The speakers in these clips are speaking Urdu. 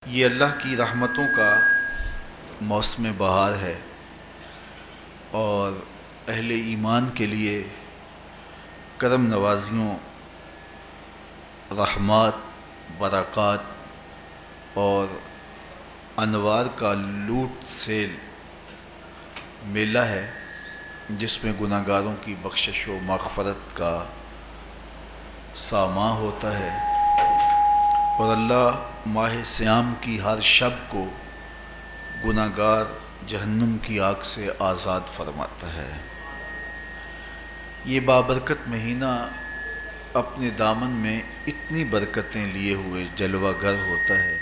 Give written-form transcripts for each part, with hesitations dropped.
یہ اللہ کی رحمتوں کا موسم بہار ہے اور اہل ایمان کے لیے کرم نوازیوں، رحمات، برکات اور انوار کا لوٹ سیل میلہ ہے، جس میں گناہ گاروں کی بخشش و مغفرت کا ساماں ہوتا ہے اور اللہ ماہ صیام کی ہر شب کو گناہ گار جہنم کی آگ سے آزاد فرماتا ہے۔ یہ بابرکت مہینہ اپنے دامن میں اتنی برکتیں لیے ہوئے جلوہ گر ہوتا ہے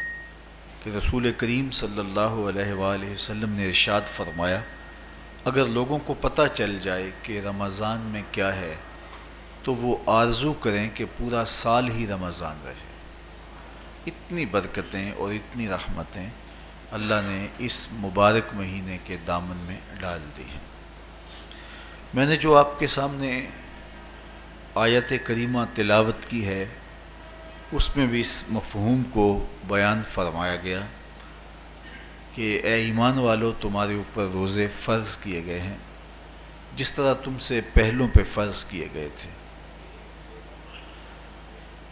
کہ رسول کریم صلی اللہ علیہ وآلہ وسلم نے ارشاد فرمایا، اگر لوگوں کو پتہ چل جائے کہ رمضان میں کیا ہے تو وہ آرزو کریں کہ پورا سال ہی رمضان رہے۔ اتنی برکتیں اور اتنی رحمتیں اللہ نے اس مبارک مہینے کے دامن میں ڈال دی ہیں۔ میں نے جو آپ کے سامنے آیت کریمہ تلاوت کی ہے، اس میں بھی اس مفہوم کو بیان فرمایا گیا کہ اے ایمان والو، تمہارے اوپر روزے فرض کیے گئے ہیں جس طرح تم سے پہلوں پہ فرض کیے گئے تھے۔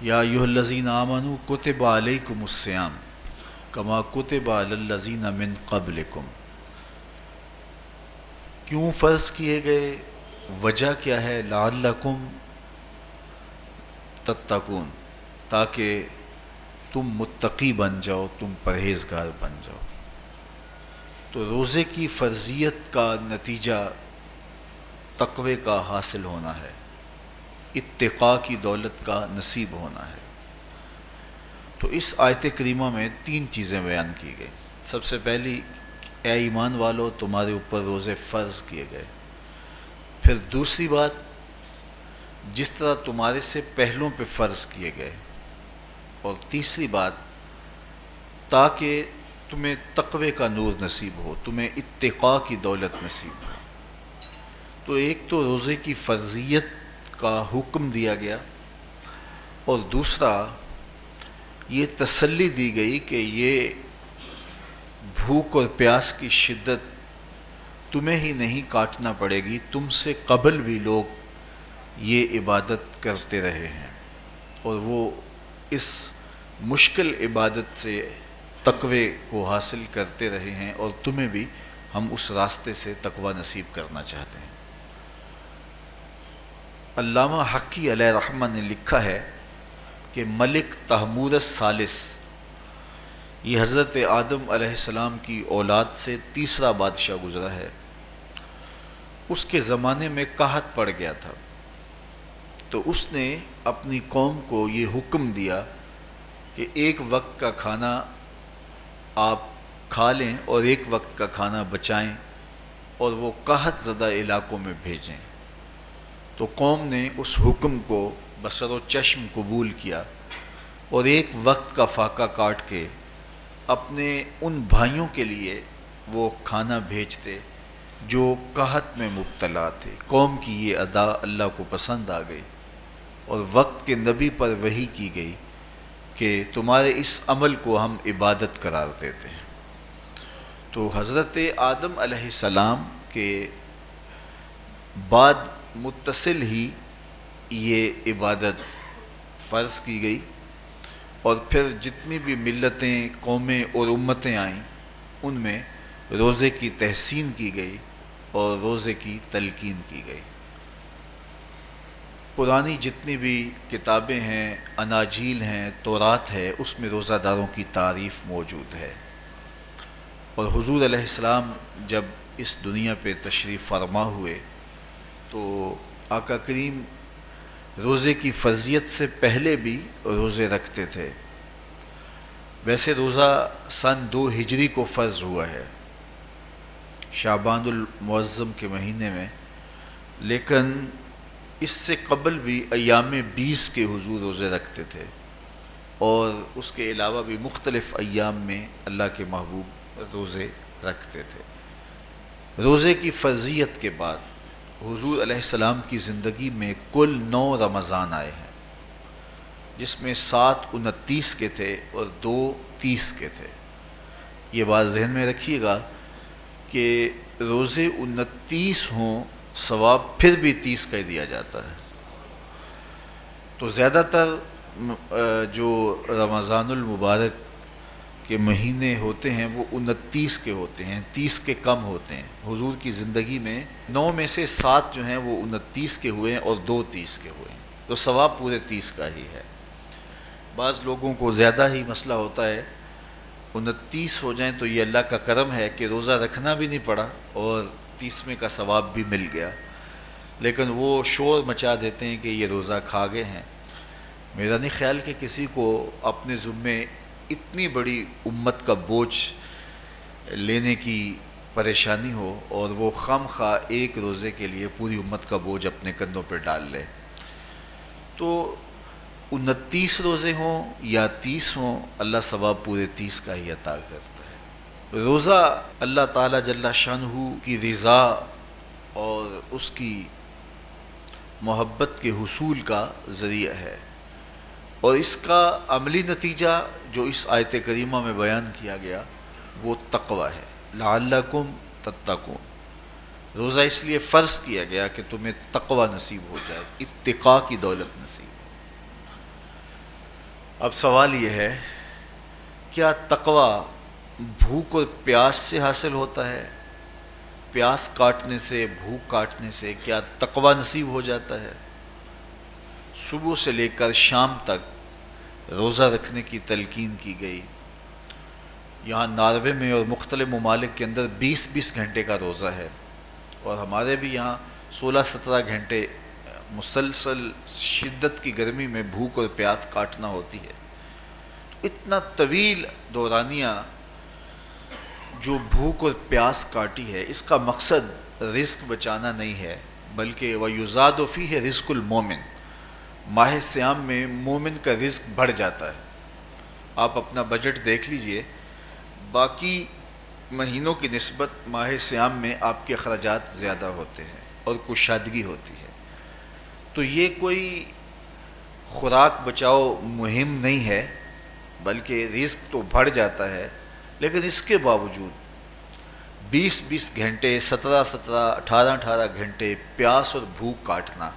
یا ایھا الذین آمنوا کتب علیکم الصیام کما کتب علی الذین من قبلکم۔ کیوں فرض کیے گئے؟ وجہ کیا ہے؟ لعلکم تتقون، تاکہ تم متقی بن جاؤ، تم پرہیزگار بن جاؤ۔ تو روزے کی فرضیت کا نتیجہ تقوی کا حاصل ہونا ہے، اتقاء کی دولت کا نصیب ہونا ہے۔ تو اس آیت کریمہ میں تین چیزیں بیان کی گئی۔ سب سے پہلی، اے ایمان والو، تمہارے اوپر روزے فرض کیے گئے۔ پھر دوسری بات، جس طرح تمہارے سے پہلوں پہ فرض کیے گئے۔ اور تیسری بات، تاکہ تمہیں تقوی کا نور نصیب ہو، تمہیں اتقاء کی دولت نصیب ہو۔ تو ایک تو روزے کی فرضیت کا حکم دیا گیا، اور دوسرا یہ تسلی دی گئی کہ یہ بھوک اور پیاس کی شدت تمہیں ہی نہیں کاٹنا پڑے گی، تم سے قبل بھی لوگ یہ عبادت کرتے رہے ہیں اور وہ اس مشکل عبادت سے تقوی کو حاصل کرتے رہے ہیں، اور تمہیں بھی ہم اس راستے سے تقوی نصیب کرنا چاہتے ہیں۔ علامہ حقی علیہ رحمہ نے لکھا ہے کہ ملک تحمور الثالث، یہ حضرت آدم علیہ السلام کی اولاد سے تیسرا بادشاہ گزرا ہے، اس کے زمانے میں قحط پڑ گیا تھا، تو اس نے اپنی قوم کو یہ حکم دیا کہ ایک وقت کا کھانا آپ کھا لیں اور ایک وقت کا کھانا بچائیں اور وہ قحط زدہ علاقوں میں بھیجیں۔ تو قوم نے اس حکم کو بصر و چشم قبول کیا اور ایک وقت کا فاقہ کاٹ کے اپنے ان بھائیوں کے لیے وہ کھانا بھیجتے جو قحط میں مبتلا تھے۔ قوم کی یہ ادا اللہ کو پسند آ گئی اور وقت کے نبی پر وحی کی گئی کہ تمہارے اس عمل کو ہم عبادت قرار دیتے ہیں۔ تو حضرت آدم علیہ السلام کے بعد متصل ہی یہ عبادت فرض کی گئی، اور پھر جتنی بھی ملتیں، قومیں اور امتیں آئیں، ان میں روزے کی تحسین کی گئی اور روزے کی تلقین کی گئی۔ پرانی جتنی بھی کتابیں ہیں، اناجیل ہیں، تورات ہے، اس میں روزہ داروں کی تعریف موجود ہے۔ اور حضور علیہ السلام جب اس دنیا پہ تشریف فرما ہوئے تو آقا کریم روزے کی فرضیت سے پہلے بھی روزے رکھتے تھے۔ ویسے روزہ سن 2 ہجری کو فرض ہوا ہے، شعبان المعظم کے مہینے میں، لیکن اس سے قبل بھی ایام 20 کے حضور روزے رکھتے تھے، اور اس کے علاوہ بھی مختلف ایام میں اللہ کے محبوب روزے رکھتے تھے۔ روزے کی فرضیت کے بعد حضور علیہ السلام کی زندگی میں کل 9 رمضان آئے ہیں، جس میں 7 29 کے تھے اور 2 30 کے تھے۔ یہ بات ذہن میں رکھیے گا کہ روزے 29 ہوں ثواب پھر بھی 30 کا ہی دیا جاتا ہے. تو زیادہ تر جو رمضان المبارک کے مہینے ہوتے ہیں وہ 29 کے ہوتے ہیں، 30 کے کم ہوتے ہیں. حضور کی زندگی میں 9 میں سے 7 جو ہیں وہ 29 کے ہوئے ہیں اور 2 30 کے ہوئے ہیں، تو ثواب پورے 30 کا ہی ہے. بعض لوگوں کو زیادہ ہی مسئلہ ہوتا ہے، 29 ہو جائیں تو یہ اللہ کا کرم ہے کہ روزہ رکھنا بھی نہیں پڑا اور 30ویں کا ثواب بھی مل گیا، لیکن وہ شور مچا دیتے ہیں کہ یہ روزہ کھا گئے ہیں. میرا نہیں خیال کہ کسی کو اپنے ذمے اتنی بڑی امت کا بوجھ لینے کی پریشانی ہو اور وہ خام خواہ ایک روزے کے لیے پوری امت کا بوجھ اپنے کندھوں پہ ڈال لے. تو 29 روزے ہوں یا 30 ہوں، اللہ ثواب پورے 30 کا ہی عطا کرتا ہے. روزہ اللہ تعالیٰ جل شانہ کی رضا اور اس کی محبت کے حصول کا ذریعہ ہے، اور اس کا عملی نتیجہ جو اس آیت کریمہ میں بیان کیا گیا وہ تقوی ہے. لعلکم تتقون، روزہ اس لیے فرض کیا گیا کہ تمہیں تقوی نصیب ہو جائے، اتقاء کی دولت نصیب. اب سوال یہ ہے، کیا تقوی بھوک اور پیاس سے حاصل ہوتا ہے؟ پیاس کاٹنے سے، بھوک کاٹنے سے کیا تقوی نصیب ہو جاتا ہے؟ صبح سے لے کر شام تک روزہ رکھنے کی تلقین کی گئی. یہاں ناروے میں اور مختلف ممالک کے اندر 20 گھنٹے کا روزہ ہے، اور ہمارے بھی یہاں 16-17 گھنٹے مسلسل شدت کی گرمی میں بھوک اور پیاس کاٹنا ہوتی ہے. اتنا طویل دورانیہ جو بھوک اور پیاس کاٹی ہے، اس کا مقصد رزق بچانا نہیں ہے، بلکہ وَيُزَادُ فِيهِ رِزْقُ الْمُؤْمِنِ، ماہ سیام میں مومن کا رزق بڑھ جاتا ہے. آپ اپنا بجٹ دیکھ لیجئے، باقی مہینوں کی نسبت ماہ سیام میں آپ کے اخراجات زیادہ ہوتے ہیں اور کشادگی ہوتی ہے. تو یہ کوئی خوراک بچاؤ مہم نہیں ہے، بلکہ رزق تو بڑھ جاتا ہے، لیکن اس کے باوجود 20 گھنٹے، 17 18 گھنٹے پیاس اور بھوک کاٹنا،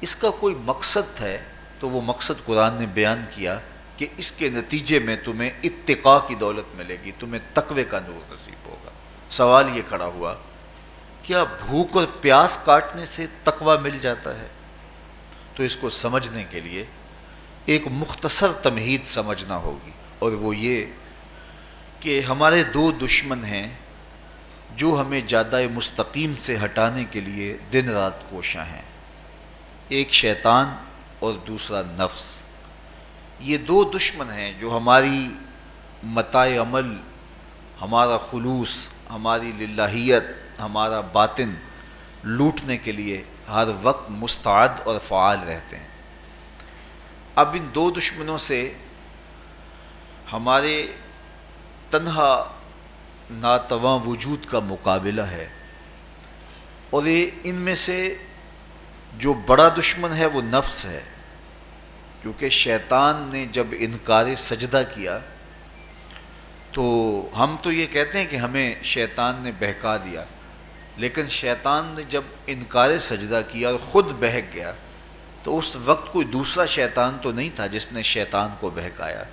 اس کا کوئی مقصد ہے تو وہ مقصد قرآن نے بیان کیا کہ اس کے نتیجے میں تمہیں اتقاء کی دولت ملے گی، تمہیں تقوی کا نور نصیب ہوگا. سوال یہ کھڑا ہوا، کیا بھوک اور پیاس کاٹنے سے تقوی مل جاتا ہے؟ تو اس کو سمجھنے کے لیے ایک مختصر تمہید سمجھنا ہوگی، اور وہ یہ کہ ہمارے 2 دشمن ہیں جو ہمیں جادہ مستقیم سے ہٹانے کے لیے دن رات کوشاں ہیں. ایک شیطان اور دوسرا نفس. یہ 2 دشمن ہیں جو ہماری متاع عمل، ہمارا خلوص، ہماری للہیت، ہمارا باطن لوٹنے کے لیے ہر وقت مستعد اور فعال رہتے ہیں. اب ان 2 دشمنوں سے ہمارے تنہا ناتواں وجود کا مقابلہ ہے، اور ان میں سے جو بڑا دشمن ہے وہ نفس ہے، کیونکہ شیطان نے جب انکار سجدہ کیا تو ہم تو یہ کہتے ہیں کہ ہمیں شیطان نے بہکا دیا، لیکن شیطان نے جب انکار سجدہ کیا اور خود بہک گیا تو اس وقت کوئی دوسرا شیطان تو نہیں تھا جس نے شیطان کو بہکایا،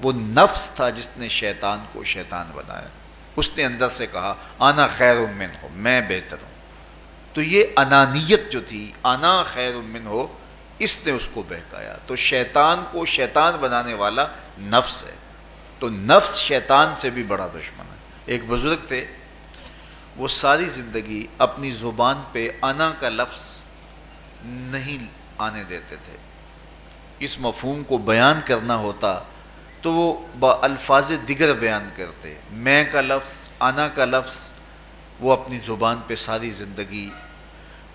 وہ نفس تھا جس نے شیطان کو شیطان بنایا. اس نے اندر سے کہا انا خیر منہ، میں بہتر ہوں. تو یہ انانیت جو تھی، انا خیر منہ، اس نے اس کو بہکایا. تو شیطان کو شیطان بنانے والا نفس ہے، تو نفس شیطان سے بھی بڑا دشمن ہے. ایک بزرگ تھے، وہ ساری زندگی اپنی زبان پہ انا کا لفظ نہیں آنے دیتے تھے. اس مفہوم کو بیان کرنا ہوتا تو وہ با الفاظ دیگر بیان کرتے. میں کا لفظ، انا کا لفظ وہ اپنی زبان پہ ساری زندگی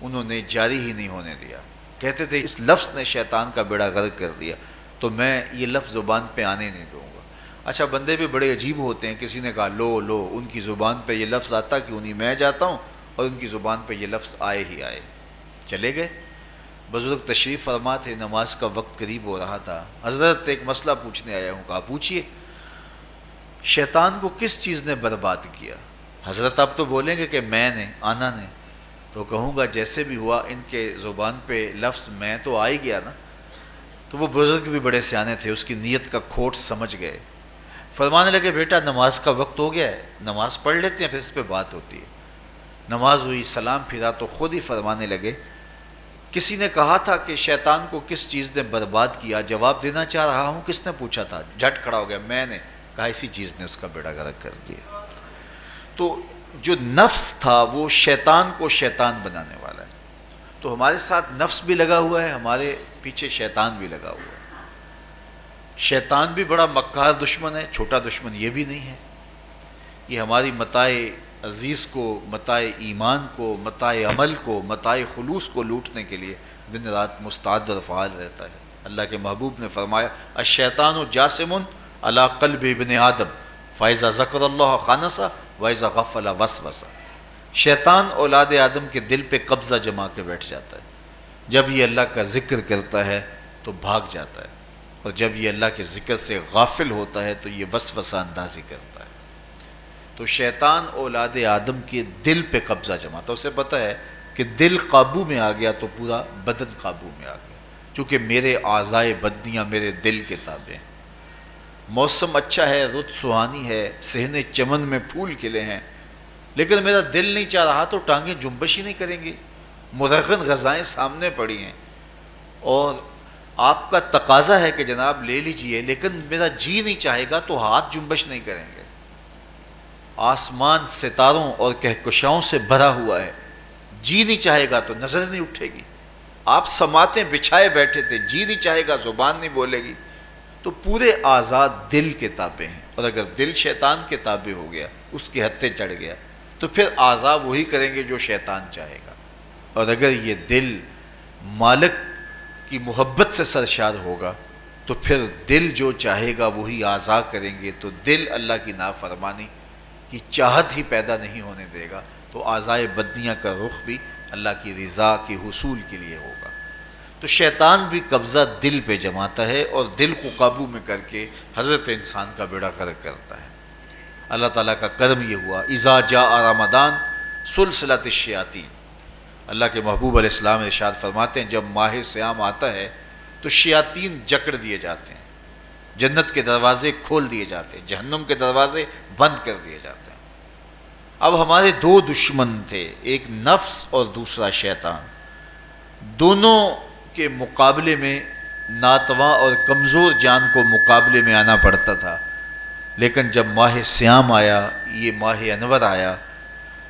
انہوں نے جاری ہی نہیں ہونے دیا. کہتے تھے اس لفظ نے شیطان کا بیڑا غرق کر دیا، تو میں یہ لفظ زبان پہ آنے نہیں دوں گا. اچھا، بندے بھی بڑے عجیب ہوتے ہیں. کسی نے کہا لو ان کی زبان پہ یہ لفظ آتا کیوں نہیں، میں جاتا ہوں اور ان کی زبان پہ یہ لفظ آئے ہی آئے. چلے گئے. بزرگ تشریف فرما تھے، نماز کا وقت قریب ہو رہا تھا. حضرت ایک مسئلہ پوچھنے آیا ہوں. کہا پوچھئے. شیطان کو کس چیز نے برباد کیا؟ حضرت آپ تو بولیں گے کہ میں نے، آنا نے، تو کہوں گا جیسے بھی ہوا ان کے زبان پہ لفظ میں تو آ ہی گیا نا. تو وہ بزرگ بھی بڑے سیانے تھے، اس کی نیت کا کھوٹ سمجھ گئے. فرمانے لگے بیٹا نماز کا وقت ہو گیا ہے، نماز پڑھ لیتے ہیں پھر اس پہ بات ہوتی ہے. نماز ہوئی، سلام پھرا تو خود ہی فرمانے لگے کسی نے کہا تھا کہ شیطان کو کس چیز نے برباد کیا، جواب دینا چاہ رہا ہوں کس نے پوچھا تھا، جھٹ کھڑا ہو گیا میں نے. کہا اسی چیز نے اس کا بیڑا غرق کر دیا. تو جو نفس تھا وہ شیطان کو شیطان بنانے والا ہے. تو ہمارے ساتھ نفس بھی لگا ہوا ہے، ہمارے پیچھے شیطان بھی لگا ہوا ہے. شیطان بھی بڑا مکار دشمن ہے، چھوٹا دشمن یہ بھی نہیں ہے. یہ ہماری متاع عزیز کو، متاع ایمان کو، متاع عمل کو، متاع خلوص کو لوٹنے کے لیے دن رات مستعد اور فعال رہتا ہے. اللہ کے محبوب نے فرمایا الشیطان جاسم علی قلب ابن آدم فاذا ذکر اللہ خانسہ واذا غفل وسوسہ. شیطان اولاد آدم کے دل پہ قبضہ جما کے بیٹھ جاتا ہے. جب یہ اللہ کا ذکر کرتا ہے تو بھاگ جاتا ہے، اور جب یہ اللہ کے ذکر سے غافل ہوتا ہے تو یہ وسوسہ اندازی کرتا ہے. تو شیطان اولاد آدم کے دل پہ قبضہ جماتا ہے. اسے پتہ ہے کہ دل قابو میں آ گیا تو پورا بدن قابو میں آ گیا، چونکہ میرے اعضائے بدنیاں میرے دل کے تابع ہیں. موسم اچھا ہے، رت سہانی ہے، صحن چمن میں پھول کھلے ہیں، لیکن میرا دل نہیں چاہ رہا تو ٹانگیں جنبش ہی نہیں کریں گی. مرغن غذائیں سامنے پڑی ہیں اور آپ کا تقاضا ہے کہ جناب لے لیجئے، لیکن میرا جی نہیں چاہے گا تو ہاتھ جنبش نہیں کریں گے. آسمان ستاروں اور کہکشاؤں سے بھرا ہوا ہے، جی نہیں چاہے گا تو نظر نہیں اٹھے گی. آپ سماعتیں بچھائے بیٹھے تھے، جی نہیں چاہے گا زبان نہیں بولے گی. تو پورے آزاد دل کے تابع ہیں، اور اگر دل شیطان کے تابع ہو گیا، اس کے ہتھے چڑھ گیا، تو پھر اعضاء وہی کریں گے جو شیطان چاہے گا. اور اگر یہ دل مالک کی محبت سے سرشار ہوگا تو پھر دل جو چاہے گا وہی اعضاء کریں گے. تو دل اللہ کی نافرمانی کی چاہت ہی پیدا نہیں ہونے دے گا، تو اعضائے بدنیاں کا رخ بھی اللہ کی رضا کے حصول کے لیے ہوگا. تو شیطان بھی قبضہ دل پہ جماتا ہے اور دل کو قابو میں کر کے حضرت انسان کا بیڑا غرق کرتا ہے. اللہ تعالیٰ کا کرم یہ ہوا اذا جاء رمضان سلسلۃ الشیاطین. اللہ کے محبوب علیہ السلام ارشاد فرماتے ہیں جب ماہ صیام آتا ہے تو شیاطین جکڑ دیے جاتے ہیں، جنت کے دروازے کھول دیے جاتے ہیں، جہنم کے دروازے بند کر دیے جاتے ہیں. اب ہمارے دو دشمن تھے، ایک نفس اور دوسرا شیطان. دونوں کے مقابلے میں ناتواں اور کمزور جان کو مقابلے میں آنا پڑتا تھا. لیکن جب ماہ صیام آیا، یہ ماہ انور آیا،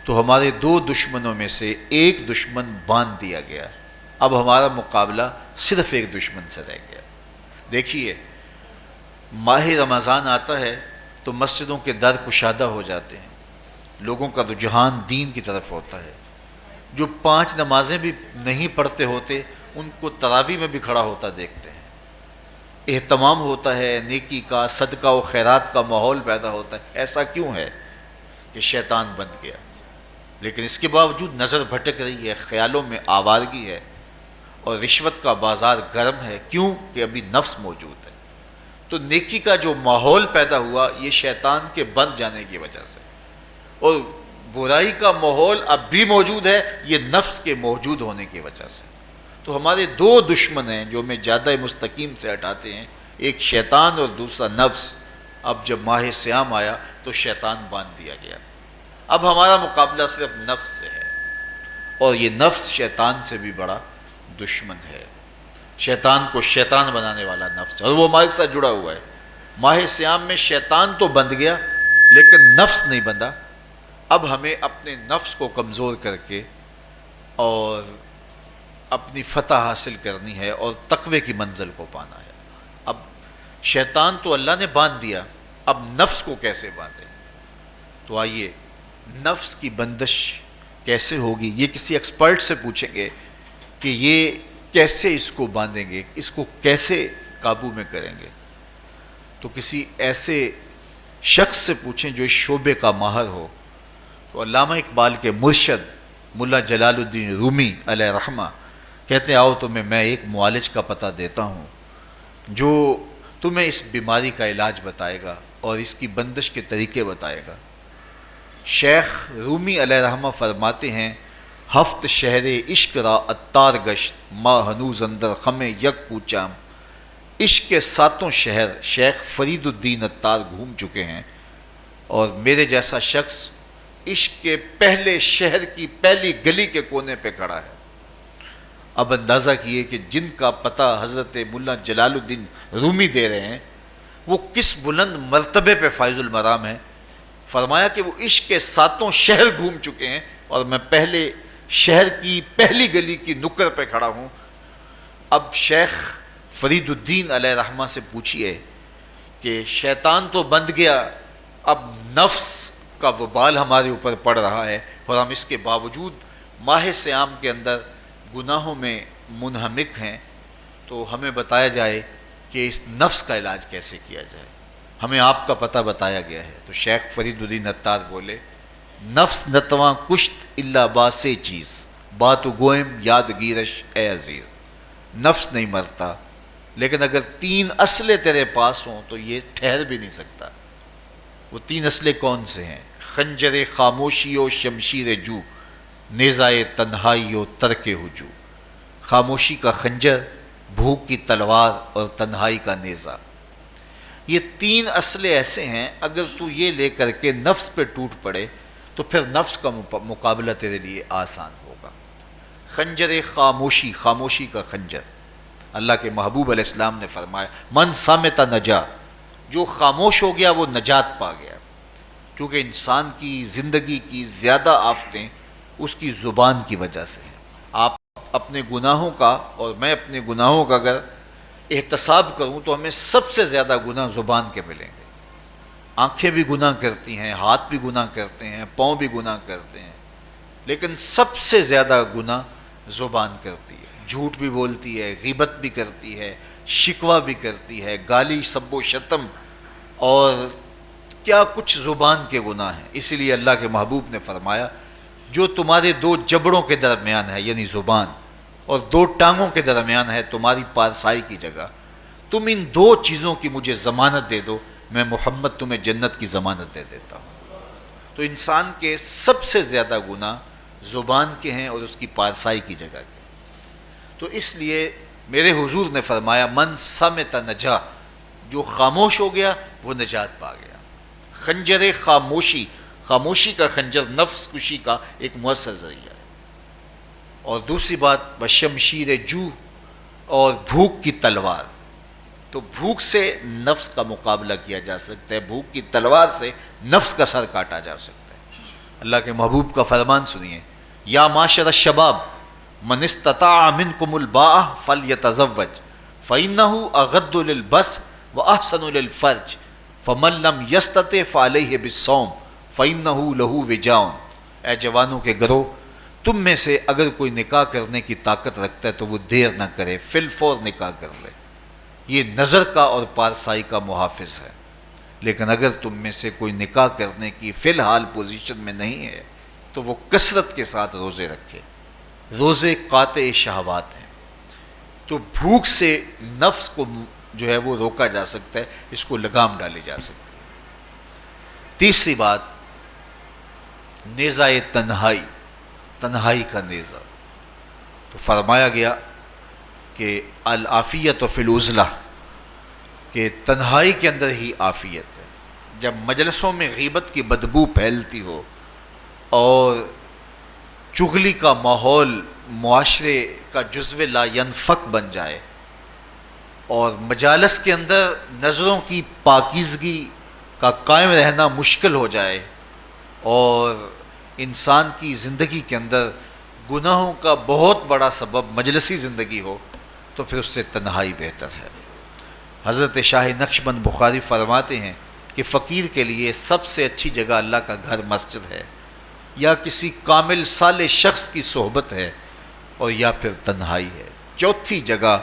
تو ہمارے دو دشمنوں میں سے ایک دشمن باندھ دیا گیا. اب ہمارا مقابلہ صرف ایک دشمن سے رہ گیا. دیکھیے ماہ رمضان آتا ہے تو مسجدوں کے در کشادہ ہو جاتے ہیں، لوگوں کا رجحان دین کی طرف ہوتا ہے. جو 5 نمازیں بھی نہیں پڑھتے ہوتے ان کو تراویح میں بھی کھڑا ہوتا دیکھتے ہیں. اہتمام ہوتا ہے، نیکی کا، صدقہ و خیرات کا ماحول پیدا ہوتا ہے. ایسا کیوں ہے کہ شیطان بن گیا، لیکن اس کے باوجود نظر بھٹک رہی ہے، خیالوں میں آوارگی ہے اور رشوت کا بازار گرم ہے. کیوں کہ ابھی نفس موجود ہے. تو نیکی کا جو ماحول پیدا ہوا یہ شیطان کے بن جانے کی وجہ سے، اور برائی کا ماحول اب بھی موجود ہے یہ نفس کے موجود ہونے کی وجہ سے. تو ہمارے دو دشمن ہیں جو ہمیں زیادہ مستقیم سے ہٹاتے ہیں، ایک شیطان اور دوسرا نفس. اب جب ماہ صیام آیا تو شیطان باندھ دیا گیا. اب ہمارا مقابلہ صرف نفس سے ہے، اور یہ نفس شیطان سے بھی بڑا دشمن ہے. شیطان کو شیطان بنانے والا نفس ہے، اور وہ ہمارے ساتھ جڑا ہوا ہے. ماہ صیام میں شیطان تو بند گیا لیکن نفس نہیں بندھا. اب ہمیں اپنے نفس کو کمزور کر کے اور اپنی فتح حاصل کرنی ہے اور تقوی کی منزل کو پانا ہے. اب شیطان تو اللہ نے باندھ دیا، اب نفس کو کیسے باندھیں؟ تو آئیے نفس کی بندش کیسے ہوگی یہ کسی ایکسپرٹ سے پوچھیں گے کہ یہ کیسے اس کو باندھیں گے، اس کو کیسے قابو میں کریں گے. تو کسی ایسے شخص سے پوچھیں جو اس شعبے کا ماہر ہو. تو علامہ اقبال کے مرشد ملا جلال الدین رومی علیہ رحمہ کہتے ہیں آؤ تمہیں میں ایک معالج کا پتہ دیتا ہوں جو تمہیں اس بیماری کا علاج بتائے گا. اور اس کی بندش کے طریقے بتائے گا۔ شیخ رومی علیہ رحمہ فرماتے ہیں ہفت شہر عشق را اتار گشت ما ہنوز اندر خم یک کوچام۔ عشق کے ساتوں شہر شیخ فرید الدین اتار گھوم چکے ہیں، اور میرے جیسا شخص عشق کے پہلے شہر کی پہلی گلی کے کونے پہ کھڑا ہے۔ اب اندازہ کیے کہ جن کا پتہ حضرت ملا جلال الدین رومی دے رہے ہیں وہ کس بلند مرتبے پہ فائز المرام ہے۔ فرمایا کہ وہ عشق کے ساتوں شہر گھوم چکے ہیں اور میں پہلے شہر کی پہلی گلی کی نکر پہ کھڑا ہوں۔ اب شیخ فرید الدین علیہ رحمہ سے پوچھئے کہ شیطان تو بند گیا، اب نفس کا وبال ہمارے اوپر پڑ رہا ہے اور ہم اس کے باوجود ماہ صیام کے اندر گناہوں میں منہمک ہیں، تو ہمیں بتایا جائے کہ اس نفس کا علاج کیسے کیا جائے۔ ہمیں آپ کا پتہ بتایا گیا ہے۔ تو شیخ فرید الدین اتار بولے نفس نتواں کشت اللہ باسے چیز بات گوئم یاد گیرش اے عزیز۔ نفس نہیں مرتا، لیکن اگر تین اسلحے تیرے پاس ہوں تو یہ ٹھہر بھی نہیں سکتا۔ وہ تین اسلحے کون سے ہیں؟ خنجر خاموشی و شمشیر جو، نیزائے تنہائی و ترک ہجو۔ خاموشی کا خنجر، بھوک کی تلوار اور تنہائی کا نیزہ، یہ تین اسلحے ایسے ہیں اگر تو یہ لے کر کے نفس پہ ٹوٹ پڑے تو پھر نفس کا مقابلہ تیرے لیے آسان ہوگا۔ خنجر خاموشی، خاموشی کا خنجر، اللہ کے محبوب علیہ السلام نے فرمایا من صامت نجا، جو خاموش ہو گیا وہ نجات پا گیا، کیونکہ انسان کی زندگی کی زیادہ آفتیں اس کی زبان کی وجہ سے ہیں۔ آپ اپنے گناہوں کا اور میں اپنے گناہوں کا اگر احتساب کروں تو ہمیں سب سے زیادہ گناہ زبان کے ملیں گے۔ آنکھیں بھی گناہ کرتی ہیں، ہاتھ بھی گناہ کرتے ہیں، پاؤں بھی گناہ کرتے ہیں، لیکن سب سے زیادہ گناہ زبان کرتی ہے۔ جھوٹ بھی بولتی ہے، غیبت بھی کرتی ہے، شکوہ بھی کرتی ہے، گالی سب و شتم اور کیا کچھ زبان کے گناہ ہیں۔ اسی لیے اللہ کے محبوب نے فرمایا جو تمہارے دو جبڑوں کے درمیان ہے یعنی زبان، اور دو ٹانگوں کے درمیان ہے تمہاری پارسائی کی جگہ، تم ان دو چیزوں کی مجھے ضمانت دے دو، میں محمد تمہیں جنت کی ضمانت دے دیتا ہوں۔ تو انسان کے سب سے زیادہ گناہ زبان کے ہیں اور اس کی پارسائی کی جگہ کے۔ تو اس لیے میرے حضور نے فرمایا من صمت نجا، جو خاموش ہو گیا وہ نجات پا گیا۔ خنجر خاموشی، خاموشی کا خنجر نفس کشی کا ایک مؤثر ذریعہ ہے۔ اور دوسری بات بشمشیر جو، اور بھوک کی تلوار، تو بھوک سے نفس کا مقابلہ کیا جا سکتا ہے، بھوک کی تلوار سے نفس کا سر کاٹا جا سکتا ہے۔ اللہ کے محبوب کا فرمان سنیے یا معاشر الشباب من استطاع منکم الباء فلیتزوج فإنہ اغض للبصر واحسن للفرج فمن لم یستطع فعلیہ بالصوم فإنہ لہ وجاء۔ اے جوانوں کے گروہ، تم میں سے اگر کوئی نکاح کرنے کی طاقت رکھتا ہے تو وہ دیر نہ کرے، فی الفور نکاح کر لے، یہ نظر کا اور پارسائی کا محافظ ہے۔ لیکن اگر تم میں سے کوئی نکاح کرنے کی فی الحال پوزیشن میں نہیں ہے تو وہ کثرت کے ساتھ روزے رکھے۔ روزے قاطع شہوات ہیں، تو بھوک سے نفس کو جو ہے وہ روکا جا سکتا ہے، اس کو لگام ڈالی جا سکتی ہے۔ تیسری بات نیزہ تنہائی، تنہائی کا نیزہ، تو فرمایا گیا کہ العافیت فی العزلہ، کہ تنہائی کے اندر ہی عافیت ہے۔ جب مجلسوں میں غیبت کی بدبو پھیلتی ہو اور چغلی کا ماحول معاشرے کا جزو لا ینفک بن جائے اور مجالس کے اندر نظروں کی پاکیزگی کا قائم رہنا مشکل ہو جائے اور انسان کی زندگی کے اندر گناہوں کا بہت بڑا سبب مجلسی زندگی ہو تو پھر اس سے تنہائی بہتر ہے۔ حضرت شاہ نقشبند بخاری فرماتے ہیں کہ فقیر کے لیے سب سے اچھی جگہ اللہ کا گھر مسجد ہے، یا کسی کامل صالح شخص کی صحبت ہے، اور یا پھر تنہائی ہے۔ چوتھی جگہ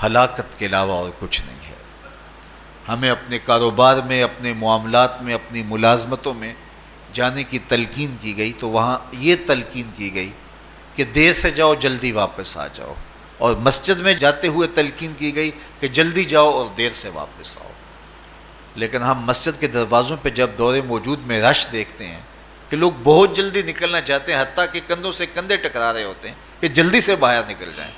ہلاکت کے علاوہ اور کچھ نہیں ہے۔ ہمیں اپنے کاروبار میں، اپنے معاملات میں، اپنی ملازمتوں میں جانے کی تلقین کی گئی تو وہاں یہ تلقین کی گئی کہ دیر سے جاؤ جلدی واپس آ جاؤ، اور مسجد میں جاتے ہوئے تلقین کی گئی کہ جلدی جاؤ اور دیر سے واپس آؤ۔ لیکن ہم مسجد کے دروازوں پہ جب دور موجود میں رش دیکھتے ہیں کہ لوگ بہت جلدی نکلنا چاہتے ہیں، حتیٰ کہ کندھوں سے کندھے ٹکرا رہے ہوتے ہیں کہ جلدی سے باہر نکل جائیں،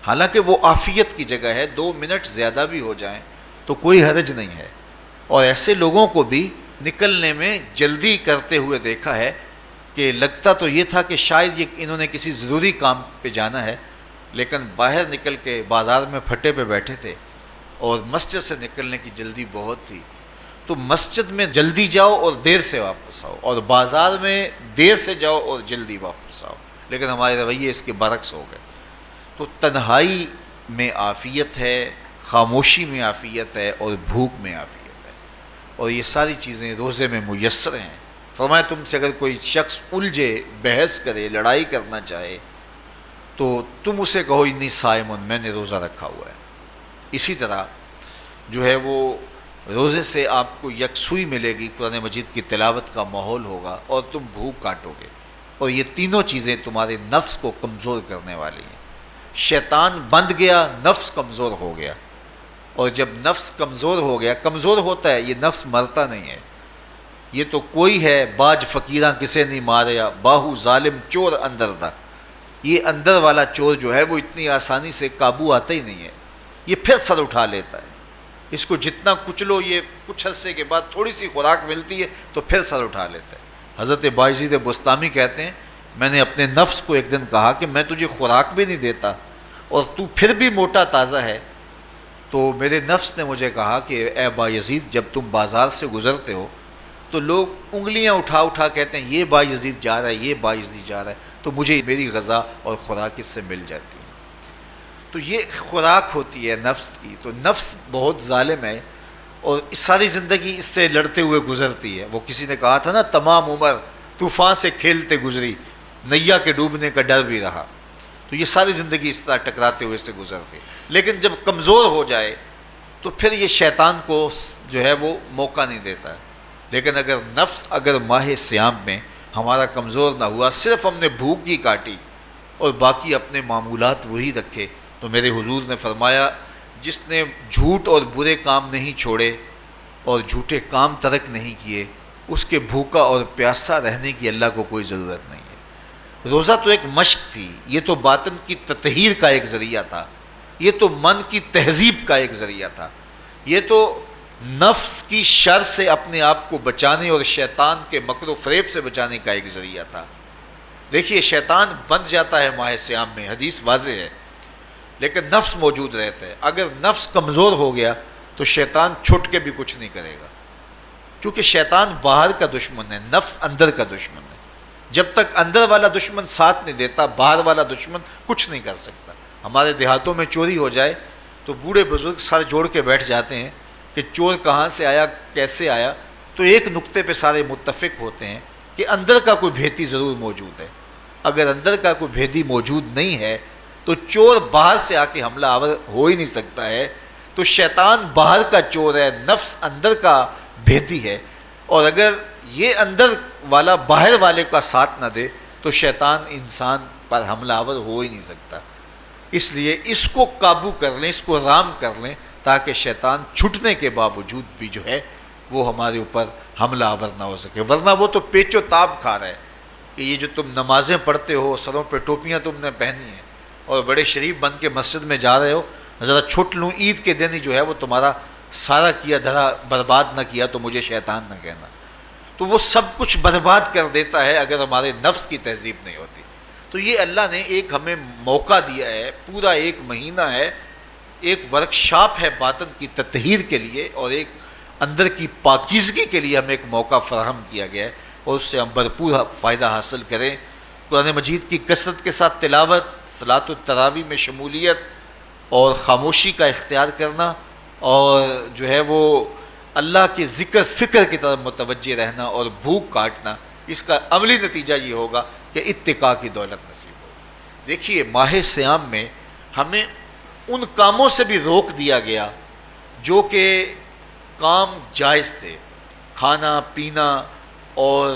حالانکہ وہ عافیت کی جگہ ہے، 2 منٹ زیادہ بھی ہو جائیں تو کوئی حرج نہیں ہے۔ اور ایسے لوگوں کو بھی نکلنے میں جلدی کرتے ہوئے دیکھا ہے کہ لگتا تو یہ تھا کہ شاید یہ انہوں نے کسی ضروری کام پہ جانا ہے، لیکن باہر نکل کے بازار میں پھٹے پہ بیٹھے تھے اور مسجد سے نکلنے کی جلدی بہت تھی۔ تو مسجد میں جلدی جاؤ اور دیر سے واپس آؤ، اور بازار میں دیر سے جاؤ اور جلدی واپس آؤ، لیکن ہمارے رویے اس کے برعکس ہو گئے۔ تو تنہائی میں عافیت ہے، خاموشی میں عافیت ہے، اور بھوک میں عافیت ہے، اور یہ ساری چیزیں روزے میں میسر ہیں۔ فرمایا تم سے اگر کوئی شخص الجھے، بحث کرے، لڑائی کرنا چاہے تو تم اسے کہو انی صائم، میں نے روزہ رکھا ہوا ہے۔ اسی طرح جو ہے وہ روزے سے آپ کو یکسوئی ملے گی، قرآن مجید کی تلاوت کا ماحول ہوگا، اور تم بھوک کاٹو گے، اور یہ تینوں چیزیں تمہارے نفس کو کمزور کرنے والی ہیں۔ شیطان بند گیا، نفس کمزور ہو گیا، اور جب نفس کمزور ہو گیا، کمزور ہوتا ہے، یہ نفس مرتا نہیں ہے۔ یہ تو کوئی ہے باج فقیراں کسے نہیں ماریا، باہو ظالم چور اندر دا، یہ اندر والا چور جو ہے وہ اتنی آسانی سے قابو آتا ہی نہیں ہے، یہ پھر سر اٹھا لیتا ہے۔ اس کو جتنا کچلو، یہ کچھ عرصے کے بعد تھوڑی سی خوراک ملتی ہے تو پھر سر اٹھا لیتا ہے۔ حضرت بایزید بستامی کہتے ہیں میں نے اپنے نفس کو ایک دن کہا کہ میں تجھے خوراک بھی نہیں دیتا اور تو پھر بھی موٹا تازہ ہے، تو میرے نفس نے مجھے کہا کہ اے بایزید جب تم بازار سے گزرتے ہو تو لوگ انگلیاں اٹھا اٹھا کہتے ہیں یہ بایزید جا رہا ہے، یہ بایزید جا رہا ہے، تو مجھے میری غذا اور خوراک اس سے مل جاتی ہے۔ تو یہ خوراک ہوتی ہے نفس کی۔ تو نفس بہت ظالم ہے اور ساری زندگی اس سے لڑتے ہوئے گزرتی ہے۔ وہ کسی نے کہا تھا نا تمام عمر طوفان سے کھیلتے گزری، نیا کے ڈوبنے کا ڈر بھی رہا۔ تو یہ ساری زندگی اس طرح ٹکراتے ہوئے سے گزرتی، لیکن جب کمزور ہو جائے تو پھر یہ شیطان کو جو ہے وہ موقع نہیں دیتا ہے۔ لیکن اگر نفس اگر ماہ صیام میں ہمارا کمزور نہ ہوا، صرف ہم نے بھوک ہی کاٹی اور باقی اپنے معمولات وہی رکھے، تو میرے حضور نے فرمایا جس نے جھوٹ اور برے کام نہیں چھوڑے اور جھوٹے کام ترک نہیں کیے، اس کے بھوکا اور پیاسا رہنے کی اللہ کو کوئی ضرورت نہیں ہے۔ روزہ تو ایک مشق تھی، یہ تو باطن کی تطہیر کا ایک ذریعہ تھا، یہ تو من کی تہذیب کا ایک ذریعہ تھا، یہ تو نفس کی شر سے اپنے آپ کو بچانے اور شیطان کے مکر و فریب سے بچانے کا ایک ذریعہ تھا۔ دیکھیے شیطان بند جاتا ہے ماہ صیام میں، حدیث واضح ہے، لیکن نفس موجود رہتا ہے۔ اگر نفس کمزور ہو گیا تو شیطان چھٹ کے بھی کچھ نہیں کرے گا، کیونکہ شیطان باہر کا دشمن ہے، نفس اندر کا دشمن ہے۔ جب تک اندر والا دشمن ساتھ نہیں دیتا، باہر والا دشمن کچھ نہیں کر سکتا۔ ہمارے دیہاتوں میں چوری ہو جائے تو بوڑھے بزرگ سر جوڑ کے بیٹھ جاتے ہیں کہ چور کہاں سے آیا، کیسے آیا، تو ایک نقطے پہ سارے متفق ہوتے ہیں کہ اندر کا کوئی بھیتی ضرور موجود ہے۔ اگر اندر کا کوئی بھیتی موجود نہیں ہے تو چور باہر سے آ کے حملہ آور ہو ہی نہیں سکتا ہے۔ تو شیطان باہر کا چور ہے، نفس اندر کا بھیتی ہے، اور اگر یہ اندر والا باہر والے کا ساتھ نہ دے تو شیطان انسان پر حملہ آور ہو ہی نہیں سکتا۔ اس لیے اس کو قابو کر لیں، اس کو رام کر لیں، تاکہ شیطان چھٹنے کے باوجود بھی جو ہے وہ ہمارے اوپر حملہ آور نہ ہو سکے۔ ورنہ وہ تو پیچ و تاب کھا رہا ہے کہ یہ جو تم نمازیں پڑھتے ہو، سروں پہ ٹوپیاں تم نے پہنی ہیں اور بڑے شریف بن کے مسجد میں جا رہے ہو، ذرا چھٹ لوں عید کے دن ہی جو ہے وہ تمہارا سارا کیا دھرا برباد نہ کیا تو مجھے شیطان نہ کہنا۔ تو وہ سب کچھ برباد کر دیتا ہے اگر ہمارے نفس کی تہذیب نہیں ہوتی۔ تو یہ اللہ نے ایک ہمیں موقع دیا ہے، پورا ایک مہینہ ہے، ایک ورکشاپ ہے باطن کی تطہیر کے لیے اور ایک اندر کی پاکیزگی کے لیے ہمیں ایک موقع فراہم کیا گیا ہے، اور اس سے ہم بھرپور فائدہ حاصل کریں۔ قرآن مجید کی کثرت کے ساتھ تلاوت، صلاۃ التراویح میں شمولیت اور خاموشی کا اختیار کرنا، اور جو ہے وہ اللہ کے ذکر فکر کی طرف متوجہ رہنا اور بھوک کاٹنا، اس کا عملی نتیجہ یہ ہوگا کہ اتقاء کی دولت نصیب ہوگی۔ دیکھیے ماہ صیام میں ہمیں ان کاموں سے بھی روک دیا گیا جو کہ کام جائز تھے، کھانا پینا اور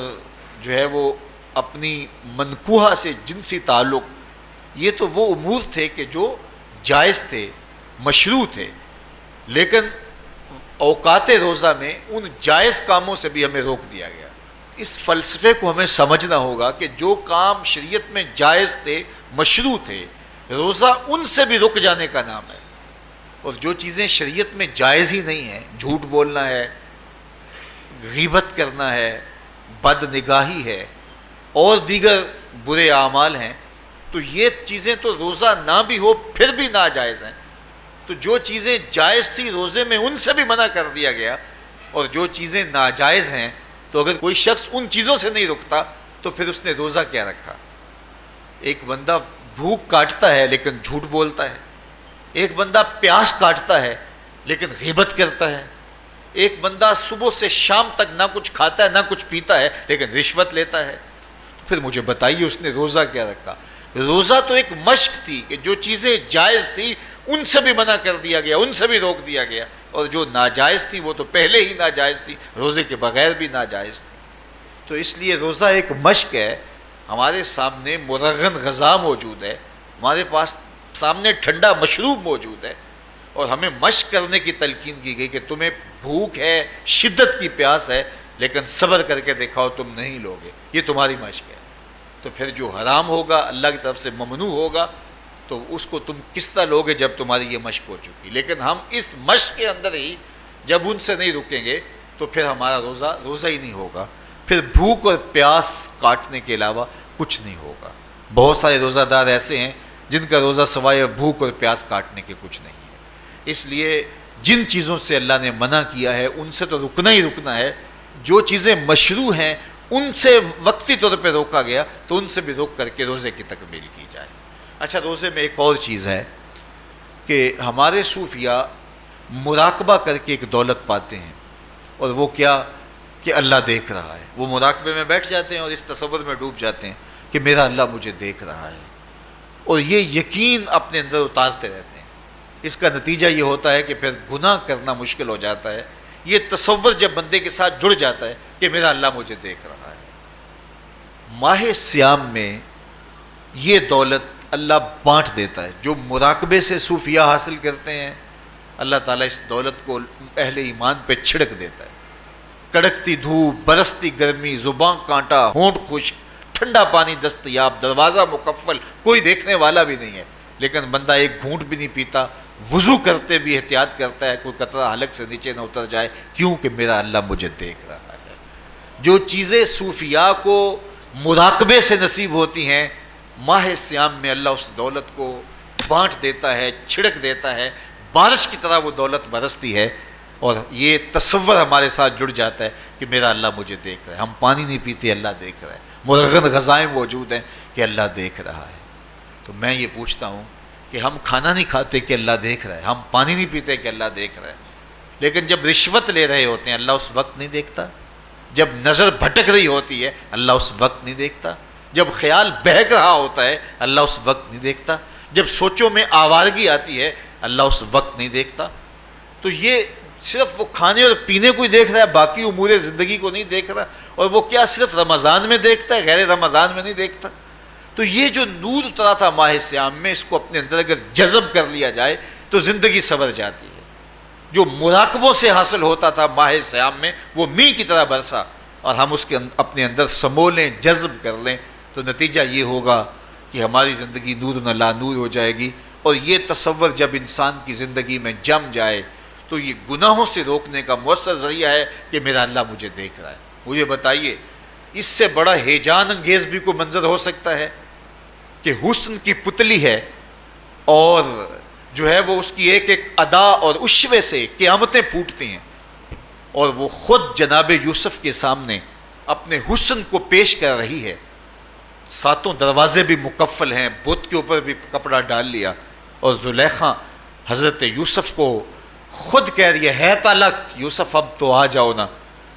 جو ہے وہ اپنی منکوحہ سے جنسی تعلق، یہ تو وہ امور تھے کہ جو جائز تھے، مشروع تھے، لیکن اوقات روزہ میں ان جائز کاموں سے بھی ہمیں روک دیا گیا۔ اس فلسفے کو ہمیں سمجھنا ہوگا کہ جو کام شریعت میں جائز تھے، مشروع تھے، روزہ ان سے بھی رک جانے کا نام ہے۔ اور جو چیزیں شریعت میں جائز ہی نہیں ہیں، جھوٹ بولنا ہے، غیبت کرنا ہے، بد نگاہی ہے اور دیگر برے اعمال ہیں، تو یہ چیزیں تو روزہ نہ بھی ہو پھر بھی ناجائز ہیں۔ تو جو چیزیں جائز تھی روزے میں ان سے بھی منع کر دیا گیا، اور جو چیزیں ناجائز ہیں تو اگر کوئی شخص ان چیزوں سے نہیں رکتا تو پھر اس نے روزہ کیا رکھا؟ ایک بندہ بھوک کاٹتا ہے لیکن جھوٹ بولتا ہے، ایک بندہ پیاس کاٹتا ہے لیکن غیبت کرتا ہے، ایک بندہ صبح سے شام تک نہ کچھ کھاتا ہے نہ کچھ پیتا ہے لیکن رشوت لیتا ہے، پھر مجھے بتائیے اس نے روزہ کیا رکھا؟ روزہ تو ایک مشق تھی کہ جو چیزیں جائز تھی ان سے بھی منع کر دیا گیا، ان سے بھی روک دیا گیا، اور جو ناجائز تھی وہ تو پہلے ہی ناجائز تھی، روزے کے بغیر بھی ناجائز تھی۔ تو اس لیے روزہ ایک مشق ہے۔ ہمارے سامنے مرغن غذا موجود ہے، ہمارے پاس سامنے ٹھنڈا مشروب موجود ہے، اور ہمیں مشق کرنے کی تلقین کی گئی کہ تمہیں بھوک ہے، شدت کی پیاس ہے، لیکن صبر کر کے دکھاؤ تم نہیں لوگے، یہ تمہاری مشق ہے۔ تو پھر جو حرام ہوگا، اللہ کی طرف سے ممنوع ہوگا، تو اس کو تم کس طرح لوگے جب تمہاری یہ مشق ہو چکی؟ لیکن ہم اس مشق کے اندر ہی جب ان سے نہیں رکیں گے تو پھر ہمارا روزہ ہی نہیں ہوگا، پھر بھوک اور پیاس کاٹنے کے علاوہ کچھ نہیں ہوگا۔ بہت سارے روزہ دار ایسے ہیں جن کا روزہ سوائے بھوک اور پیاس کاٹنے کے کچھ نہیں ہے۔ اس لیے جن چیزوں سے اللہ نے منع کیا ہے ان سے تو رکنا ہی رکنا ہے۔ جو چیزیں مشروع ہیں ان سے وقتی طور پہ روکا گیا تو ان سے بھی روک کر کے روزے کی تکمیل کی جائے۔ اچھا، روزے میں ایک اور چیز ہے کہ ہمارے صوفیاء مراقبہ کر کے ایک دولت پاتے ہیں، اور وہ کیا کہ اللہ دیکھ رہا ہے۔ وہ مراقبے میں بیٹھ جاتے ہیں اور اس تصور میں ڈوب جاتے ہیں کہ میرا اللہ مجھے دیکھ رہا ہے، اور یہ یقین اپنے اندر اتارتے رہتے ہیں۔ اس کا نتیجہ یہ ہوتا ہے کہ پھر گناہ کرنا مشکل ہو جاتا ہے۔ یہ تصور جب بندے کے ساتھ جڑ جاتا ہے کہ میرا اللہ مجھے دیکھ رہا ہے۔ ماہ سیام میں یہ دولت اللہ بانٹ دیتا ہے۔ جو مراقبے سے صوفیاء حاصل کرتے ہیں، اللہ تعالیٰ اس دولت کو اہل ایمان پہ چھڑک دیتا ہے۔ کڑکتی دھوپ، برستی گرمی، زباں کانٹا، ہونٹ خشک، ٹھنڈا پانی دستیاب، دروازہ مقفل، کوئی دیکھنے والا بھی نہیں ہے، لیکن بندہ ایک گھونٹ بھی نہیں پیتا، وضو کرتے بھی احتیاط کرتا ہے کوئی قطرہ حلق سے نیچے نہ اتر جائے، کیوں کہ میرا اللہ مجھے دیکھ رہا ہے۔ جو چیزیں صوفیاء کو مراقبے سے نصیب ہوتی ہیں، ماہ سیام میں اللہ اس دولت کو بانٹ دیتا ہے، چھڑک دیتا ہے، بارش کی طرح وہ دولت برستی ہے، اور یہ تصور ہمارے ساتھ جڑ جاتا ہے کہ میرا اللہ مجھے دیکھ رہا ہے۔ ہم پانی نہیں پیتے، اللہ دیکھ رہا ہے، مرغن غذائیں موجود ہیں کہ اللہ دیکھ رہا ہے۔ تو میں یہ پوچھتا ہوں کہ ہم کھانا نہیں کھاتے کہ اللہ دیکھ رہا ہے، ہم پانی نہیں پیتے کہ اللہ دیکھ رہا ہے، لیکن جب رشوت لے رہے ہوتے ہیں اللہ اس وقت نہیں دیکھتا؟ جب نظر بھٹک رہی ہوتی ہے اللہ اس وقت نہیں دیکھتا؟ جب خیال بہک رہا ہوتا ہے اللہ اس وقت نہیں دیکھتا؟ جب سوچوں میں آوارگی آتی ہے اللہ اس وقت نہیں دیکھتا؟ تو یہ صرف وہ کھانے اور پینے کو ہی دیکھ رہا ہے، باقی امور زندگی کو نہیں دیکھ رہا، اور وہ کیا صرف رمضان میں دیکھتا ہے، غیر رمضان میں نہیں دیکھتا؟ تو یہ جو نور اترا تھا ماہ سیام میں، اس کو اپنے اندر اگر جذب کر لیا جائے تو زندگی سنور جاتی ہے۔ جو مراقبوں سے حاصل ہوتا تھا ماہ سیام میں، وہ میਂہ کی طرح برسا، اور ہم اس کے اپنے اندر سمو لیں، جذب کر لیں، تو نتیجہ یہ ہوگا کہ ہماری زندگی نور نہ لا نور ہو جائے گی۔ اور یہ تصور جب انسان کی زندگی میں جم جائے تو یہ گناہوں سے روکنے کا مؤثر ذریعہ ہے کہ میرا اللہ مجھے دیکھ رہا ہے۔ مجھے بتائیے اس سے بڑا ہیجان انگیز بھی کوئی منظر ہو سکتا ہے کہ حسن کی پتلی ہے، اور جو ہے وہ اس کی ایک ایک ادا اور اشوے سے قیامتیں پھوٹتی ہیں، اور وہ خود جناب یوسف کے سامنے اپنے حسن کو پیش کر رہی ہے، ساتوں دروازے بھی مکفل ہیں، بت کے اوپر بھی کپڑا ڈال لیا، اور زلیخا حضرت یوسف کو خود کہہ رہی ہے تالک یوسف اب تو آ جاؤ نا،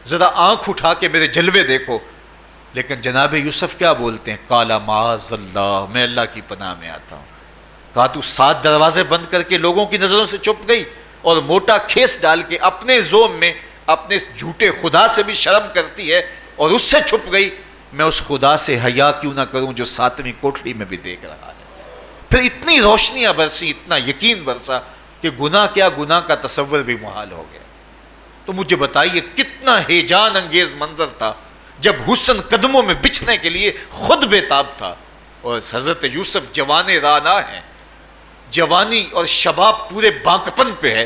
ذرا آنکھ اٹھا کے میرے جلوے دیکھو۔ لیکن جناب یوسف کیا بولتے ہیں؟ قال معاذ اللہ، میں اللہ کی پناہ میں آتا ہوں۔ کہا تو 7 دروازے بند کر کے لوگوں کی نظروں سے چھپ گئی، اور موٹا کھیس ڈال کے اپنے زوم میں اپنے اس جھوٹے خدا سے بھی شرم کرتی ہے اور اس سے چھپ گئی، میں اس خدا سے حیا کیوں نہ کروں جو 7ویں کوٹھڑی میں بھی دیکھ رہا ہے۔ پھر اتنی روشنیاں برسی، اتنا یقین برسا کہ گناہ کیا، گناہ کا تصور بھی محال ہو گیا۔ تو مجھے بتائیے کتنا ہیجان انگیز منظر تھا جب حسن قدموں میں بچھنے کے لیے خود بےتاب تھا، اور حضرت یوسف جوان رانا ہیں، جوانی اور شباب پورے بانکپن پہ ہے،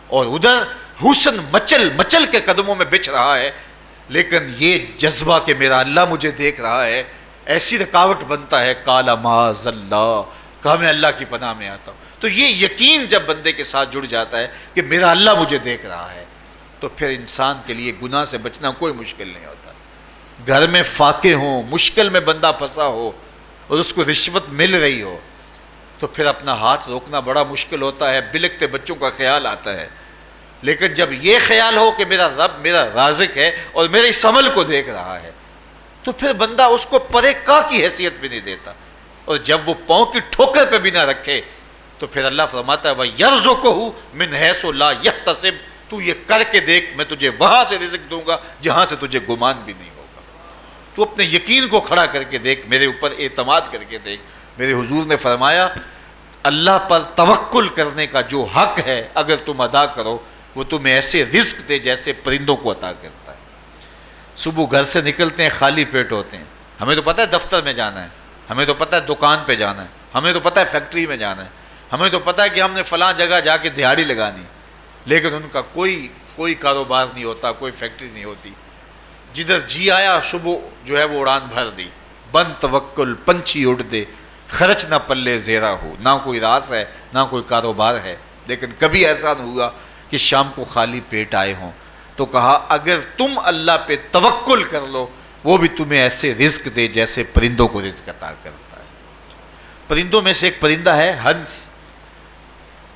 اور ادھر حسن مچل مچل کے قدموں میں بچھ رہا ہے، لیکن یہ جذبہ کہ میرا اللہ مجھے دیکھ رہا ہے ایسی رکاوٹ بنتا ہے، قال معاذ اللہ، کہا میں اللہ کی پناہ میں آتا ہوں۔ تو یہ یقین جب بندے کے ساتھ جڑ جاتا ہے کہ میرا اللہ مجھے دیکھ رہا ہے، تو پھر انسان کے لیے گناہ سے بچنا کوئی مشکل نہیں ہوتا۔ گھر میں فاقے ہوں، مشکل میں بندہ پھنسا ہو اور اس کو رشوت مل رہی ہو، تو پھر اپنا ہاتھ روکنا بڑا مشکل ہوتا ہے، بلکتے بچوں کا خیال آتا ہے۔ لیکن جب یہ خیال ہو کہ میرا رب میرا رازق ہے اور میرے اس عمل کو دیکھ رہا ہے، تو پھر بندہ اس کو پرے کا کی حیثیت بھی نہیں دیتا، اور جب وہ پاؤں کی ٹھوکر پہ بھی نہ رکھے تو پھر اللہ فرماتا ہے وَيَرْزُقُهُ مِنْ حَيْثُ لَا يَحْتَسِبُ، تو یہ کر کے دیکھ میں تجھے وہاں سے رزق دوں گا جہاں سے تجھے گمان بھی نہیں ہوگا۔ تو اپنے یقین کو کھڑا کر کے دیکھ، میرے اوپر اعتماد کر کے دیکھ۔ میرے حضور نے فرمایا اللہ پر توکل کرنے کا جو حق ہے اگر تم ادا کرو، وہ تمہیں ایسے رزق دے جیسے پرندوں کو عطا کرتا ہے۔ صبح گھر سے نکلتے ہیں خالی پیٹ ہوتے ہیں، ہمیں تو پتہ ہے دفتر میں جانا ہے، ہمیں تو پتہ ہے دکان پہ جانا ہے، ہمیں تو پتہ ہے فیکٹری میں جانا ہے، ہمیں تو پتہ ہے کہ ہم نے فلاں جگہ جا کے دہاڑی لگانی، لیکن ان کا کوئی کاروبار نہیں ہوتا، کوئی فیکٹری نہیں ہوتی۔ جدھر جی آیا صبح جو ہے وہ اڑان بھر دی، بند توکل پنچھی اڑ دے، خرچ نہ پلے زیرہ ہو، نہ کوئی راس ہے نہ کوئی کاروبار ہے۔ لیکن کبھی ایسا نہ ہوا کہ شام کو خالی پیٹ آئے ہوں۔ تو کہا اگر تم اللہ پہ توکل کر لو، وہ بھی تمہیں ایسے رزق دے جیسے پرندوں کو رزق عطا کرتا ہے۔ پرندوں میں سے ایک پرندہ ہے ہنس،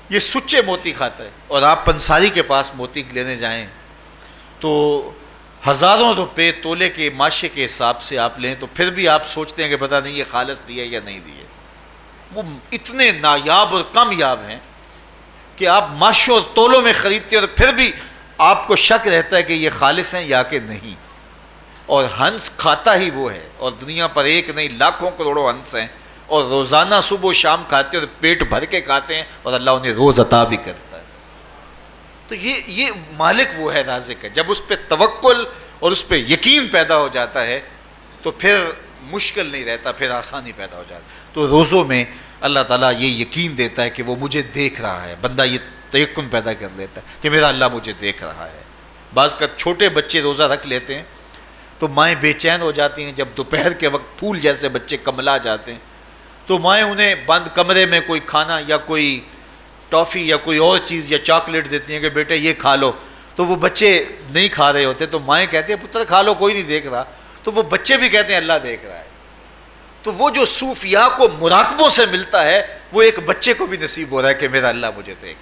یہ سچے موتی کھاتا ہے، اور آپ پنساری کے پاس موتی لینے جائیں تو ہزاروں روپے تولے کے ماشے کے حساب سے آپ لیں تو پھر بھی آپ سوچتے ہیں کہ پتہ نہیں یہ خالص دیے یا نہیں دیے۔ وہ اتنے نایاب اور کامیاب ہیں کہ آپ ماشوں اور تولوں میں خریدتے ہیں اور پھر بھی آپ کو شک رہتا ہے کہ یہ خالص ہیں یا کہ نہیں۔ اور ہنس کھاتا ہی وہ ہے، اور دنیا پر ایک نہیں لاکھوں کروڑوں ہنس ہیں، اور روزانہ صبح و شام کھاتے ہیں اور پیٹ بھر کے کھاتے ہیں، اور اللہ انہیں روز عطا بھی کرتا ہے۔ تو یہ مالک وہ ہے، رازق ہے۔ جب اس پہ توکل اور اس پہ یقین پیدا ہو جاتا ہے تو پھر مشکل نہیں رہتا، پھر آسانی پیدا ہو جاتا ہے۔ تو روزوں میں اللہ تعالیٰ یہ یقین دیتا ہے کہ وہ مجھے دیکھ رہا ہے، بندہ یہ تیقن پیدا کر لیتا ہے کہ میرا اللہ مجھے دیکھ رہا ہے۔ بعض کا چھوٹے بچے روزہ رکھ لیتے ہیں تو مائیں بے چین ہو جاتی ہیں، جب دوپہر کے وقت پھول جیسے بچے کملا جاتے ہیں تو مائیں انہیں بند کمرے میں کوئی کھانا یا کوئی ٹافی یا کوئی اور چیز یا چاکلیٹ دیتی ہیں کہ بیٹے یہ کھا لو، تو وہ بچے نہیں کھا رہے ہوتے تو مائیں کہتے ہیں پتر کھا لو کوئی نہیں دیکھ رہا، تو وہ بچے بھی کہتے ہیں اللہ دیکھ رہا ہے۔ تو وہ جو صوفیاء کو مراقبوں سے ملتا ہے وہ ایک بچے کو بھی نصیب ہو رہا ہے کہ میرا اللہ مجھے دیکھ۔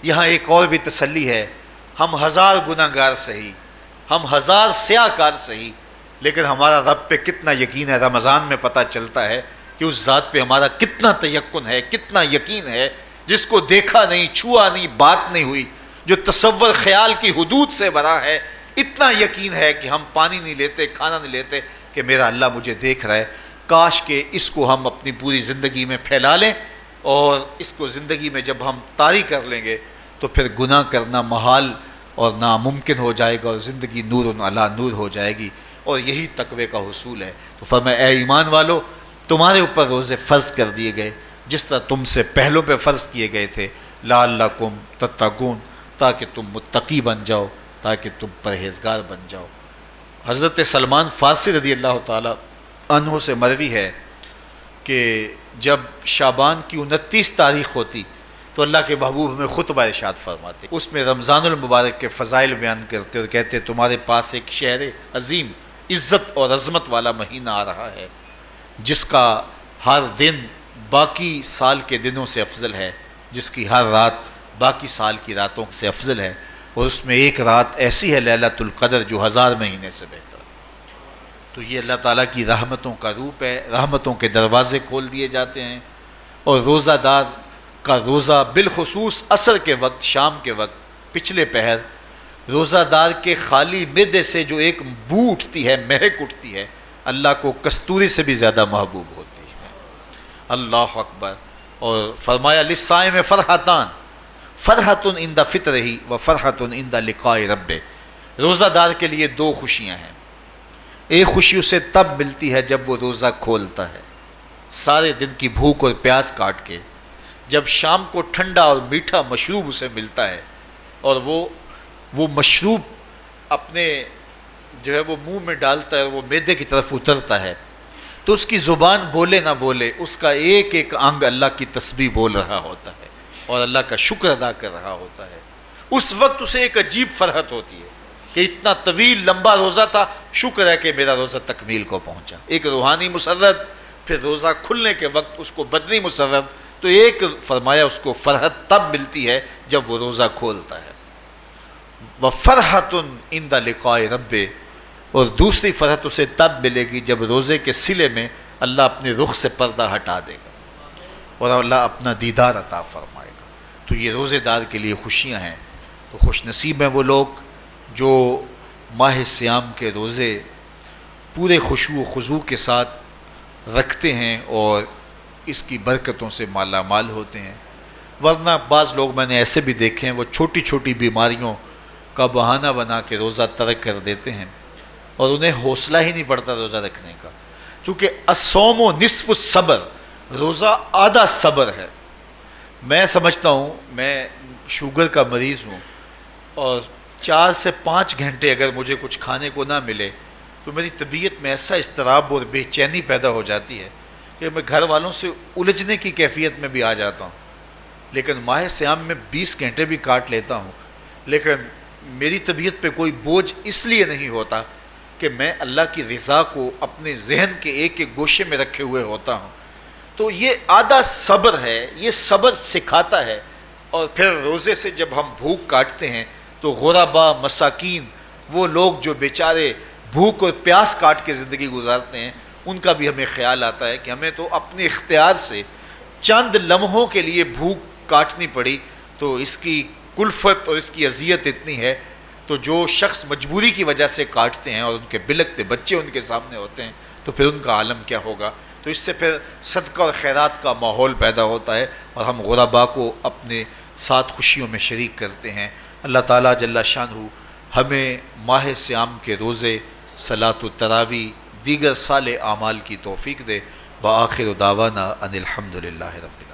یہاں ایک اور بھی تسلی ہے، ہم ہزار گناہ گار سہی، ہم ہزار سیاہ کار سہی، لیکن ہمارا رب پہ کتنا یقین ہے رمضان میں پتہ چلتا ہے کہ اس ذات پہ ہمارا کتنا تیقن ہے، کتنا یقین ہے، جس کو دیکھا نہیں، چھوا نہیں، بات نہیں ہوئی، جو تصور خیال کی حدود سے بھرا ہے، اتنا یقین ہے کہ ہم پانی نہیں لیتے، کھانا نہیں لیتے کہ میرا اللہ مجھے دیکھ رہا ہے۔ کاش کہ اس کو ہم اپنی پوری زندگی میں پھیلا لیں، اور اس کو زندگی میں جب ہم طاری کر لیں گے تو پھر گناہ کرنا محال اور ناممکن ہو جائے گا، اور زندگی نور علی نور ہو جائے گی، اور یہی تقوی کا حصول ہے۔ تو فرمایا اے ایمان والو، تمہارے اوپر روزے فرض کر دیے گئے جس طرح تم سے پہلوں پہ فرض کیے گئے تھے، لعلکم تتقون، تاکہ تم متقی بن جاؤ، تاکہ تم پرہیزگار بن جاؤ۔ حضرت سلمان فارسی رضی اللہ تعالیٰ عنہ سے مروی ہے کہ جب شعبان کی 29 تاریخ ہوتی تو اللہ کے محبوب ہمیں خطبہ ارشاد فرماتے، اس میں رمضان المبارک کے فضائل بیان کرتے اور کہتے تمہارے پاس ایک شہر عظیم عزت اور عظمت والا مہینہ آ رہا ہے، جس کا ہر دن باقی سال کے دنوں سے افضل ہے، جس کی ہر رات باقی سال کی راتوں سے افضل ہے، اور اس میں ایک رات ایسی ہے لیلۃ القدر جو 1000 مہینے سے بہتر۔ تو یہ اللہ تعالیٰ کی رحمتوں کا روپ ہے، رحمتوں کے دروازے کھول دیے جاتے ہیں، اور روزہ دار کا روزہ بالخصوص عصر کے وقت، شام کے وقت، پچھلے پہر، روزہ دار کے خالی معدے سے جو ایک بو اٹھتی ہے، مہک اٹھتی ہے، اللہ کو کستوری سے بھی زیادہ محبوب ہوتی ہے۔ اللہ اکبر۔ اور فرمایا للصائم فرحتان، فرحۃ عند فطرہ و فرحۃ عند لقاء رب. روزہ دار کے لیے دو خوشیاں ہیں. ایک خوشی اسے تب ملتی ہے جب وہ روزہ کھولتا ہے سارے دن کی بھوک اور پیاس کاٹ کے. جب شام کو ٹھنڈا اور میٹھا مشروب اسے ملتا ہے اور وہ مشروب اپنے جو ہے وہ منہ میں ڈالتا ہے، وہ معدے کی طرف اترتا ہے، تو اس کی زبان بولے نہ بولے اس کا ایک ایک انگ اللہ کی تسبیح بول رہا ہوتا ہے اور اللہ کا شکر ادا کر رہا ہوتا ہے. اس وقت اسے ایک عجیب فرحت ہوتی ہے کہ اتنا طویل لمبا روزہ تھا، شکر ہے کہ میرا روزہ تکمیل کو پہنچا. ایک روحانی مسرت، پھر روزہ کھلنے کے وقت اس کو بدنی مسرت. تو ایک فرمایا اس کو فرحت تب ملتی ہے جب وہ روزہ کھولتا ہے. وَفَرْحَةٌ عِنْدَ لِقَاءِ رَبِّ، اور دوسری فرحت اسے تب ملے گی جب روزے کے صلے میں اللہ اپنے رخ سے پردہ ہٹا دے گا اور اللہ اپنا دیدار عطا فرمائے گا. تو یہ روزے دار کے لیے خوشیاں ہیں. تو خوش نصیب ہیں وہ لوگ جو ماہ سیام کے روزے پورے خشوع و خضوع کے ساتھ رکھتے ہیں اور اس کی برکتوں سے مالا مال ہوتے ہیں. ورنہ بعض لوگ میں نے ایسے بھی دیکھے ہیں وہ چھوٹی چھوٹی بیماریوں کا بہانہ بنا کے روزہ ترک کر دیتے ہیں اور انہیں حوصلہ ہی نہیں پڑتا روزہ رکھنے کا. چونکہ الصوم و نصف الصبر، روزہ آدھا صبر ہے. میں سمجھتا ہوں، میں شوگر کا مریض ہوں اور 4 سے 5 گھنٹے اگر مجھے کچھ کھانے کو نہ ملے تو میری طبیعت میں ایسا اضطراب اور بے چینی پیدا ہو جاتی ہے کہ میں گھر والوں سے الجھنے کی کیفیت میں بھی آ جاتا ہوں. لیکن ماہ سیام میں 20 گھنٹے بھی کاٹ لیتا ہوں، لیکن میری طبیعت پہ کوئی بوجھ اس لیے نہیں ہوتا کہ میں اللہ کی رضا کو اپنے ذہن کے ایک ایک گوشے میں رکھے ہوئے ہوتا ہوں. تو یہ آدھا صبر ہے، یہ صبر سکھاتا ہے. اور پھر روزے سے جب ہم بھوک کاٹتے ہیں تو غربا، مساکین، وہ لوگ جو بیچارے بھوک اور پیاس کاٹ کے زندگی گزارتے ہیں، ان کا بھی ہمیں خیال آتا ہے کہ ہمیں تو اپنے اختیار سے چند لمحوں کے لیے بھوک کاٹنی پڑی تو اس کی کلفت اور اس کی اذیت اتنی ہے. تو جو شخص مجبوری کی وجہ سے کاٹتے ہیں اور ان کے بلکتے بچے ان کے سامنے ہوتے ہیں تو پھر ان کا عالم کیا ہوگا. تو اس سے پھر صدقہ اور خیرات کا ماحول پیدا ہوتا ہے اور ہم غربا کو اپنے ساتھ خوشیوں میں شریک کرتے ہیں. اللہ تعالیٰ جل شانہ ہمیں ماہ سیام کے روزے، صلاۃ التراویح، دیگر صالح اعمال کی توفیق دے. وآخر دعوانا ان الحمد للہ رب العالمین.